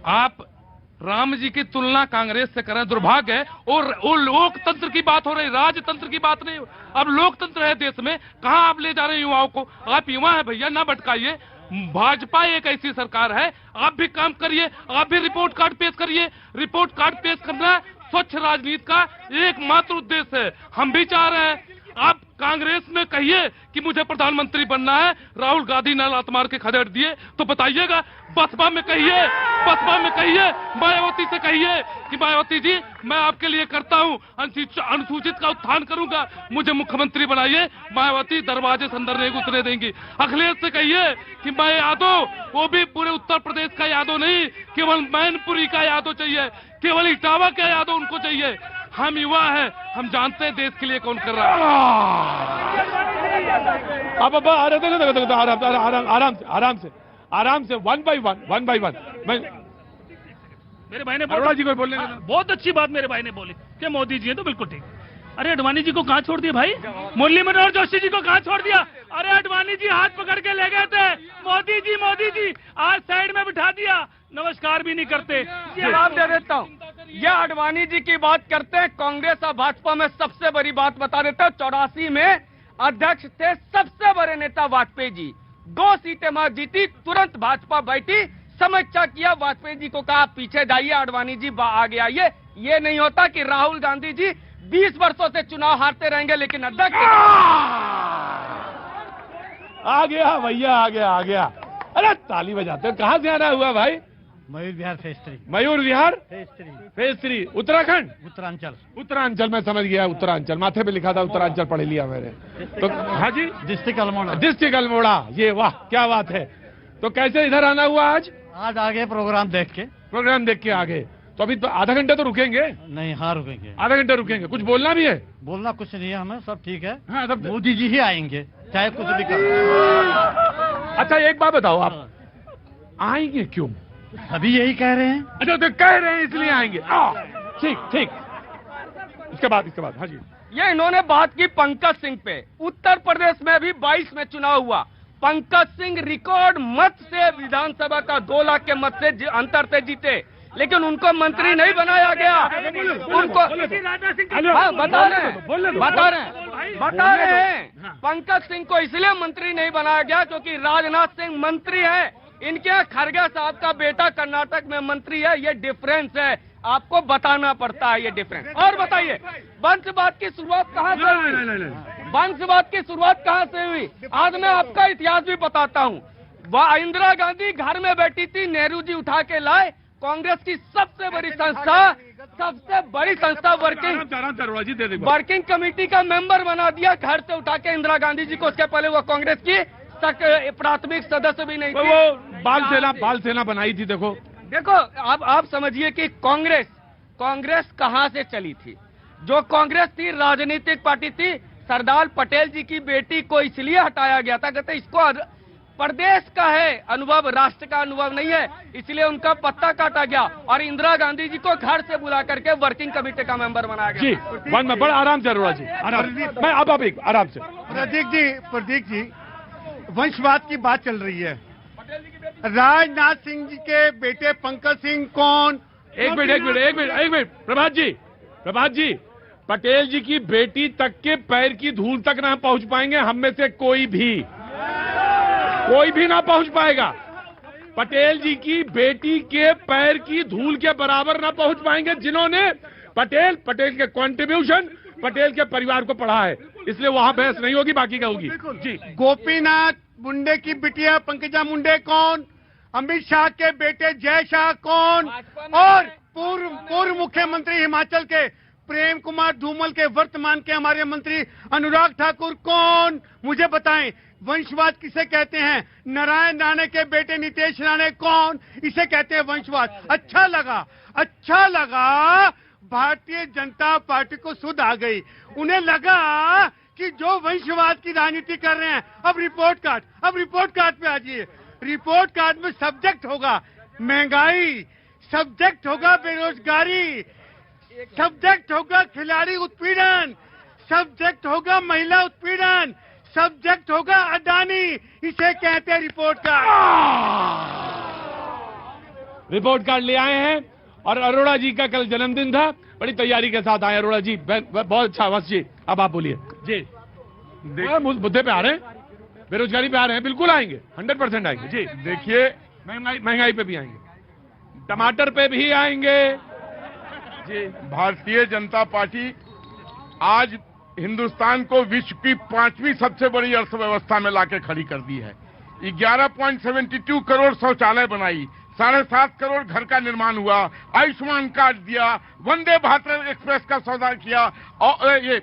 आप राम जी की तुलना कांग्रेस से करें, दुर्भाग्य है। और लोकतंत्र की बात हो रही, राजतंत्र की बात नहीं। अब लोकतंत्र है देश में, कहां आप ले जा रहे हैं युवाओं को? आप युवा है भैया, ना भटकाइए। भाजपा एक ऐसी सरकार है, आप भी काम करिए, आप भी रिपोर्ट कार्ड पेश करिए। रिपोर्ट कार्ड पेश करना स्वच्छ राजनीति का एकमात्र उद्देश्य है। हम भी चाह रहे हैं, आप कांग्रेस में कहिए कि मुझे प्रधानमंत्री बनना है, राहुल गांधी ने लात मार के खदेड़ दिए तो बताइएगा। बसपा में कहिए, मायावती से कहिए कि मायावती जी मैं आपके लिए करता हूं, अनुसूचित का उत्थान करूंगा, मुझे मुख्यमंत्री बनाइए। मायावती दरवाजे से अंदर नहीं घुसने देंगी। अखिलेश से कहिए कि मैं यादव, वो भी पूरे उत्तर प्रदेश का यादव नहीं, केवल मैनपुरी का यादव चाहिए, केवल इटावा का यादव उनको चाहिए। हम युवा हैं, हम जानते हैं देश के लिए कौन कर रहा है। अब आराम से वन बाई वन। मेरे भाई ने अरोड़ा जी को बोलने देना। बहुत अच्छी बात मेरे भाई ने बोली कि मोदी जी है तो बिल्कुल ठीक। अरे अडवाणी जी को कहां छोड़ दिया भाई? मुरली मनोहर जोशी जी को कहां छोड़ दिया? अरे अडवाणी जी हाथ पकड़ के ले गए थे, मोदी जी आज साइड में बिठा दिया, नमस्कार भी नहीं करते। जवाब दे देता हूँ। यह अडवाणी जी की बात करते हैं, कांग्रेस और भाजपा में सबसे बड़ी बात बता देता हूँ। 84 में अध्यक्ष थे सबसे बड़े नेता वाजपेयी जी, 2 सीटें वहां जीती, तुरंत भाजपा बैठी, समीक्षा किया, वाजपेयी जी को कहा पीछे जाइए, अडवाणी जी आगे आइए। ये नहीं होता कि राहुल गांधी जी 20 वर्षों से चुनाव हारते रहेंगे लेकिन अध्यक्ष आ गया भैया, आ गया। अरे ताली बजाते हो। कहां से आना हुआ भाई? मयूर विहार फेज 3 उत्तराखंड, उत्तरांचल मैं समझ गया। उत्तरांचल माथे पे लिखा था, उत्तरांचल पढ़ लिया मैंने तो। हाँ जी, डिस्ट्रिक्ट अल्मोड़ा। ये वाह क्या बात है। तो कैसे इधर आना हुआ आज? आगे प्रोग्राम देख के आ गए। तो अभी तो आधा घंटा तो रुकेंगे? नहीं, हाँ रुकेंगे, आधा घंटा रुकेंगे। कुछ बोलना भी है? बोलना कुछ नहीं है हमें, सब ठीक है। हाँ, सब मोदी जी ही आएंगे चाहे कुछ भी कर। अच्छा एक बात बताओ, आप आएंगे क्यों? अभी यही कह रहे हैं। अच्छा तो कह रहे हैं इसलिए आएंगे। ठीक। इसके बाद हाँ जी, ये इन्होंने बात की पंकज सिंह पे। उत्तर प्रदेश में भी 22 में चुनाव हुआ, पंकज सिंह रिकॉर्ड मत से विधानसभा का 2 लाख के मत से अंतर से जीते, लेकिन उनको मंत्री नहीं बनाया गया। उनको बता रहे हैं पंकज सिंह को इसलिए मंत्री नहीं बनाया गया क्योंकि राजनाथ सिंह मंत्री है, इनके खरगे साहब का बेटा कर्नाटक में मंत्री है। ये डिफरेंस है, आपको बताना पड़ता है ये डिफरेंस। और बताइए वंशवाद की शुरुआत कहाँ से हुई? वंशवाद की शुरुआत कहाँ से हुई? आज मैं आपका इतिहास भी बताता हूँ। इंदिरा गांधी घर में बैठी थी, नेहरू जी उठा के लाए। कांग्रेस की सबसे बड़ी संस्था वर्किंग कमेटी का मेंबर बना दिया, घर से उठा के इंदिरा गांधी जी को। उसके पहले वो कांग्रेस की प्राथमिक सदस्य भी नहीं थी, वो बाल सेना बनाई थी। देखो अब आप समझिए कि कांग्रेस कहां से चली थी। जो कांग्रेस थी राजनीतिक पार्टी थी। सरदार पटेल जी की बेटी को इसलिए हटाया गया था, कहते इसको प्रदेश का है अनुभव, राष्ट्र का अनुभव नहीं है, इसलिए उनका पत्ता काटा गया और इंदिरा गांधी जी को घर से बुला करके वर्किंग कमेटी का मेंबर बनाया गया। जी वन में बड़ा आराम से अरोड़ा जी, मैं अब आराम से। प्रदीप जी वंशवाद की बात चल रही है। राजनाथ सिंह जी के बेटे पंकज सिंह कौन? एक मिनट प्रभात जी, पटेल जी की बेटी तक के पैर की धूल तक ना पहुंच पाएंगे हम में से कोई भी ना पहुंच पाएगा। पटेल जी की बेटी के पैर की धूल के बराबर ना पहुंच पाएंगे जिन्होंने पटेल के कंट्रीब्यूशन, पटेल के परिवार को पढ़ा है। इसलिए वहां बहस नहीं होगी, बाकी का होगी जी। गोपीनाथ मुंडे की बिटिया पंकजा मुंडे कौन? अमित शाह के बेटे जय शाह कौन? और पूर्व मुख्यमंत्री हिमाचल के प्रेम कुमार धूमल के वर्तमान के हमारे मंत्री अनुराग ठाकुर कौन? मुझे बताएं, वंशवाद किसे कहते हैं? नारायण राणे के बेटे नीतीश राणे कौन? इसे कहते हैं वंशवाद। अच्छा लगा भारतीय जनता पार्टी को सुध आ गई। उन्हें लगा कि जो वंशवाद की राजनीति कर रहे हैं, अब रिपोर्ट कार्ड पे आ जाइए। रिपोर्ट कार्ड में सब्जेक्ट होगा महंगाई, सब्जेक्ट होगा बेरोजगारी, सब्जेक्ट होगा खिलाड़ी उत्पीड़न, सब्जेक्ट होगा महिला उत्पीड़न, सब्जेक्ट होगा अडानी। इसे कहते हैं रिपोर्ट कार्ड। रिपोर्ट कार्ड ले आए हैं और अरोड़ा जी का कल जन्मदिन था, बड़ी तैयारी के साथ आए अरोड़ा जी, बहुत अच्छा। बस जी अब आप बोलिए जी। मुद्दे पे आ रहे हैं, बेरोजगारी पे आ रहे हैं, बिल्कुल आएंगे, 100% आएंगे जी। देखिए महंगाई पे भी आएंगे, टमाटर पे भी आएंगे जी। भारतीय जनता पार्टी आज हिंदुस्तान को विश्व की 5वीं सबसे बड़ी अर्थव्यवस्था में लाके खड़ी कर दी है। 11.72 करोड़ शौचालय बनाई, 7.5 करोड़ घर का निर्माण हुआ, आयुष्मान कार्ड दिया, वंदे भारत एक्सप्रेस का सौदा किया और ये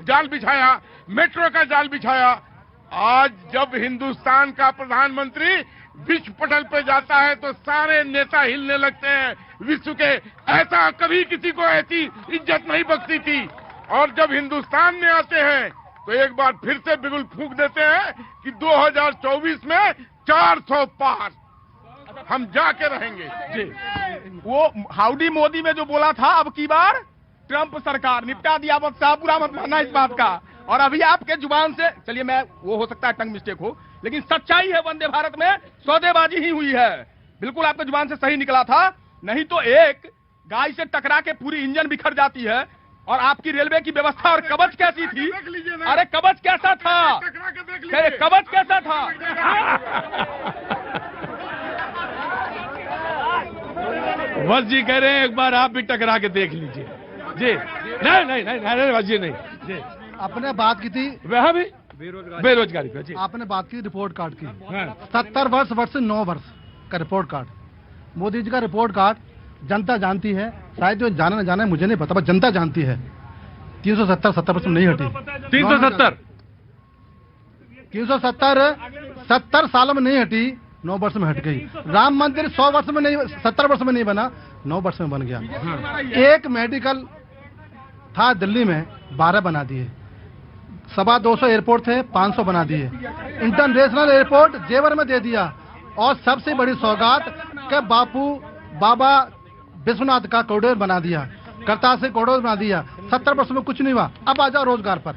जाल बिछाया, मेट्रो का जाल बिछाया। आज जब हिंदुस्तान का प्रधानमंत्री विश्व पटल पे जाता है तो सारे नेता हिलने लगते हैं। विश्व के ऐसा कभी किसी को ऐसी इज्जत नहीं बख्शी थी। और जब हिंदुस्तान में आते हैं तो एक बार फिर से बिगुल फूंक देते हैं कि 2024 में 400 पार हम जाके रहेंगे जी। वो हाउडी मोदी में जो बोला था, अब की बार ट्रंप सरकार निपटा दिया। बस साहब बुरा मत मानना इस बात का। और अभी आपके जुबान से, चलिए मैं, वो हो सकता है टंग मिस्टेक हो, लेकिन सच्चाई है वंदे भारत में सौदेबाजी ही हुई है। बिल्कुल आपके जुबान से सही निकला था, नहीं तो एक गाय से टकरा के पूरी इंजन बिखर जाती है। और आपकी रेलवे की व्यवस्था और कवच कैसी थी? अरे कवच कैसा था? कवच कैसा था? बस जी कह रहे हैं एक बार आप भी टकरा के देख लीजिए जी। नहीं नहीं नहीं अरे बस जी नहीं जी। आपने बात की थी वह भी बेरोजगारी पे जी। आपने बात की रिपोर्ट कार्ड की, 70 वर्ष वर्ष 9 वर्ष का रिपोर्ट कार्ड। मोदी जी का रिपोर्ट कार्ड जनता जानती है, शायद जो जाना न जाना है मुझे नहीं पता, बस जनता जानती है। 370 नहीं हटी। 370 70 सालों में नहीं हटी, 9 वर्ष में हट गई। राम मंदिर 100 वर्ष में नहीं, 70 वर्ष में नहीं बना, 9 वर्ष में बन गया। एक मेडिकल था दिल्ली में, 12 बना दिए। 250 एयरपोर्ट थे, 500 बना दिए। इंटरनेशनल एयरपोर्ट जेवर में दे दिया। और सबसे बड़ी सौगात के बाबा विश्वनाथ का कॉरिडोर बना दिया, करतार से कॉरिडोर बना दिया। 70 वर्ष में कुछ नहीं हुआ। अब आ जाओ रोजगार पर।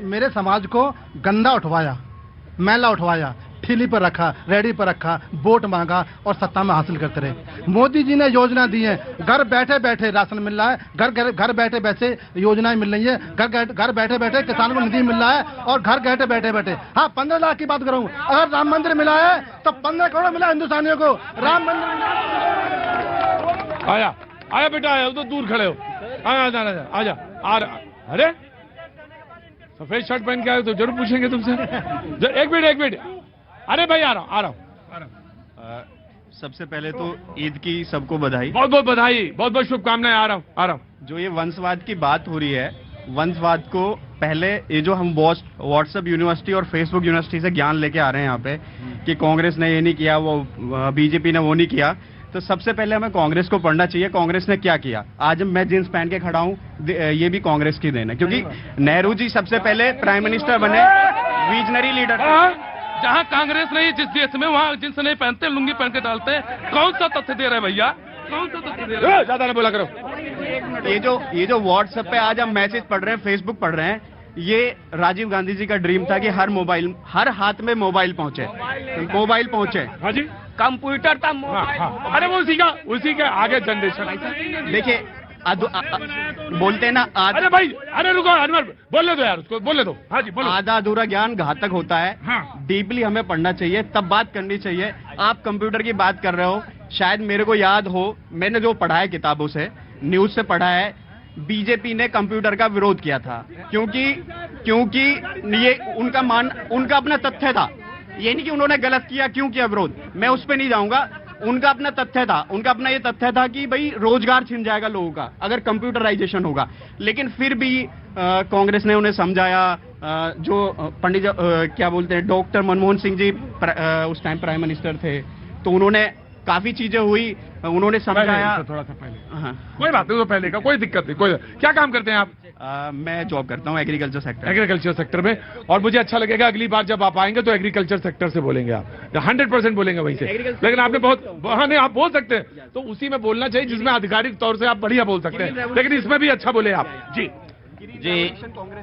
मेरे समाज को गंदा उठवाया, मैला उठवाया, ठेली पर रखा, रेडी पर रखा, वोट मांगा और सत्ता में हासिल करते रहे। मोदी जी ने योजना दी है, घर बैठे बैठे राशन मिल रहा है, घर बैठे बैठे योजनाएं मिल रही है, घर बैठे बैठे किसानों को निधि मिल रहा है और घर बैठे बैठे बैठे। हाँ 15 लाख की बात करूँ, अगर राम मंदिर मिला है तो 15 करोड़ मिला हिंदुस्तानियों को। राम मंदिर आया आया बेटा आया, तो दूर खड़े हो, आजा आ रहा। अरे सफेद शर्ट पहन के आए तो जरूर पूछेंगे तुमसे। एक मिनट अरे भाई आ रहा हूँ। सबसे पहले तो ईद की सबको बधाई, बहुत बहुत बधाई, बहुत बहुत शुभकामनाएं। आ रहा हूँ। जो ये वंशवाद की बात हो रही है, वंशवाद को पहले ये जो हम व्हाट्सएप यूनिवर्सिटी और फेसबुक यूनिवर्सिटी से ज्ञान लेके आ रहे हैं यहाँ पे कि कांग्रेस ने ये नहीं किया, वो बीजेपी ने वो नहीं किया, तो सबसे पहले हमें कांग्रेस को पढ़ना चाहिए। कांग्रेस ने क्या किया? आज मैं जींस पहन के खड़ा हूँ, ये भी कांग्रेस की देन है, क्योंकि नेहरू जी सबसे पहले प्राइम मिनिस्टर बने, विजनरी लीडर। जहाँ कांग्रेस नहीं जिस देश में, वहाँ जिनसे नहीं पहनते, लुंगी पहन के डालते हैं। कौन सा तथ्य दे रहे हैं भैया? कौन सा तथ्य दे रहे हैं? ज्यादा ना बोला करो। ये जो व्हाट्सएप पे आज हम मैसेज पढ़ रहे हैं, फेसबुक पढ़ रहे हैं, ये राजीव गांधी जी का ड्रीम था कि हर हाथ में मोबाइल पहुंचे। हाँ जी, कंप्यूटर था। अरे वो उसी का आगे जनरेशन। देखिए बोलते हैं ना अरे भाई, अरे रुको अनवर, बोलने दो यार, उसको बोलने दो। हाँ जी बोलो। आधा अधूरा ज्ञान घातक होता है। हाँ। डीपली हमें पढ़ना चाहिए, तब बात करनी चाहिए। आप कंप्यूटर की बात कर रहे हो, शायद मेरे को याद हो, मैंने जो पढ़ा है किताबों से, न्यूज से पढ़ा है, बीजेपी ने कंप्यूटर का विरोध किया था, क्योंकि ये उनका अपना तथ्य था। ये नहीं कि उन्होंने गलत किया, क्यों किया विरोध, मैं उस पर नहीं जाऊंगा। उनका अपना तथ्य था, उनका अपना ये तथ्य था कि भाई रोजगार छिन जाएगा लोगों का अगर कंप्यूटराइजेशन होगा। लेकिन फिर भी कांग्रेस ने उन्हें समझाया। जो पंडित क्या बोलते हैं, डॉक्टर मनमोहन सिंह जी उस टाइम प्राइम मिनिस्टर थे, तो उन्होंने काफी चीजें हुई, उन्होंने समझाया। थोड़ा सा पहले। हाँ। कोई बात नहीं, तो पहले का कोई दिक्कत नहीं। क्या काम करते हैं आप? मैं जॉब करता हूँ एग्रीकल्चर सेक्टर में। और मुझे अच्छा लगेगा अगली बार जब आप आएंगे तो एग्रीकल्चर सेक्टर से बोलेंगे आप, 100% बोलेंगे वहीं से। लेकिन आपने नहीं, आप बोल सकते हैं तो उसी में बोलना चाहिए जिसमें आधिकारिक तौर से आप बढ़िया बोल सकते हैं, लेकिन इसमें भी अच्छा बोले आप। जी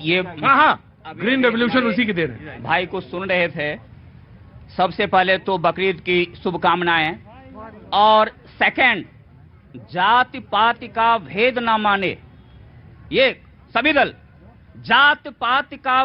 ये हाँ, ग्रीन रेवोल्यूशन उसी की देन है। भाई को सुन रहे थे। सबसे पहले तो बकरीद की शुभकामनाएं। और सेकंड, जाति पाति का भेद ना माने। ये सभी दल जाति पाति का